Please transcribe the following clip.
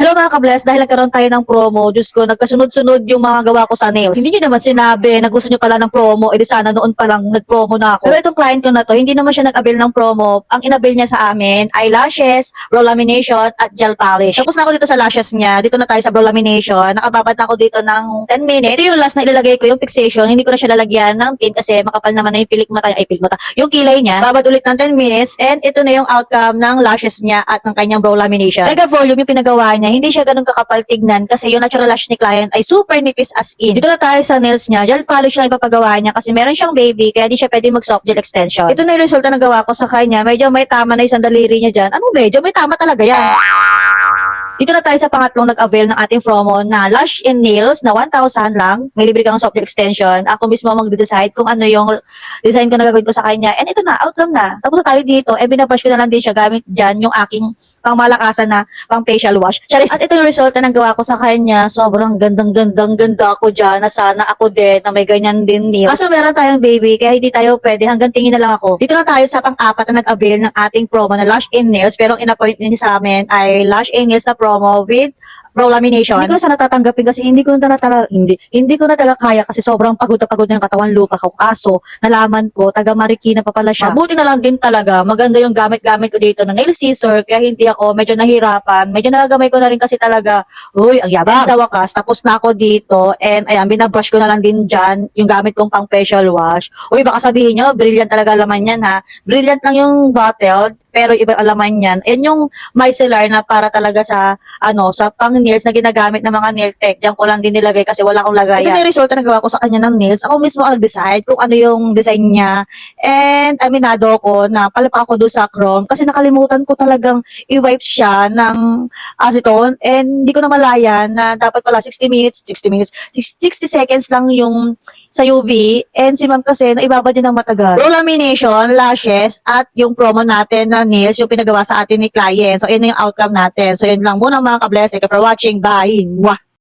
Hello mga ka-bless, dahil nagkaroon tayo ng promo, Diyos ko, nagkasunod-sunod yung mga gawa ko sa nails. Hindi nyo naman sinabi na gusto nyo pala ng promo, edi sana noon pa lang nag-promo na ako. Pero itong client ko na to, hindi naman siya nag-avail ng promo. Ang in-avail niya sa amin ay lashes, brow lamination, at gel polish. Tapos na ako dito sa lashes niya, dito na tayo sa brow lamination. Nakababad na ako dito ng 10 minutes. Ito yung last na ilalagay ko, yung fixation. Hindi ko na siya lalagyan ng pin kasi makapal naman na yung pilik mata, yung kilay niya. Babad ulit ng 10 minutes and ito na yung outcome ng lashes niya at ng kanyang brow lamination. Mega volume yung pinagawa niya, hindi siya ganun kakapal tignan kasi yung natural lash ni client ay super nipis as in. Dito na tayo sa nails niya, gel polish lang ipapagawa niya kasi meron siyang baby kaya di siya pwede mag soft gel extension. Ito na yung resulta na gawa ko sa kanya, medyo may tama na yung sandaliri niya dyan. Ano medyo? May tama talaga yan. Dito na tayo sa pangatlong nag-avail ng ating promo na Lash and Nails na 1,000 lang. May libre kang soft gel extension. Ako mismo mag-decide kung ano yung design ko na gagawin ko sa kanya. And ito na, outcome na. Tapos na tayo dito. Binabrush ko na lang din siya gamit dyan yung aking pangmalakasan na pang facial wash. Charis. At ito yung resulta ng gawa ko sa kanya. Sobrang ganda ako dyan na sana ako din na may ganyan din nails. Kaso meron tayong baby kaya hindi tayo pwede. Hanggang tingin na lang ako. Dito na tayo sa pang-apat na nag-avail ng ating promo na Lash and Nails. Pero ang in-appoint niya sa amin ay Lash and Nails na promo with brow lamination. Hindi ko na sana tatanggapin kasi hindi ko na talaga kaya kasi sobrang pagod na yung katawan lupa ko. Kaso, nalaman ko, taga Marikina pa pala siya. Mabuti na lang din talaga. Maganda yung gamit-gamit ko dito na nail scissor kaya hindi ako medyo nahirapan. Medyo nagagamay ko na rin kasi talaga, uy, ang yabang. Sa wakas, tapos na ako dito and ayan, binabrush ko na lang din dyan yung gamit kong pang facial wash. Uy, baka sabihin nyo, brilliant talaga laman yan ha. Brilliant lang yung bottle, pero ibang alaman yan. And yung micellar na para talaga sa, sa pang nails na ginagamit ng mga nail tech. Diyan ko lang din nilagay kasi wala akong lagayan. Ito na yung resulta na gawa ko sa kanya ng nails. Ako mismo ang nag-decide kung ano yung design niya. And aminado ko na palapak ako doon sa chrome kasi nakalimutan ko talagang i-wipe siya ng acetone. And hindi ko na malaya na dapat pala 60 seconds lang yung sa UV. And si ma'am kasi naibabad din ng matagal. Brow lamination, lashes, at yung promo natin na nails, yung pinagawa sa atin ni client. So, yun yung outcome natin. So, yun lang muna mga ka-bless. Thank you for watching. Bye! Mwah!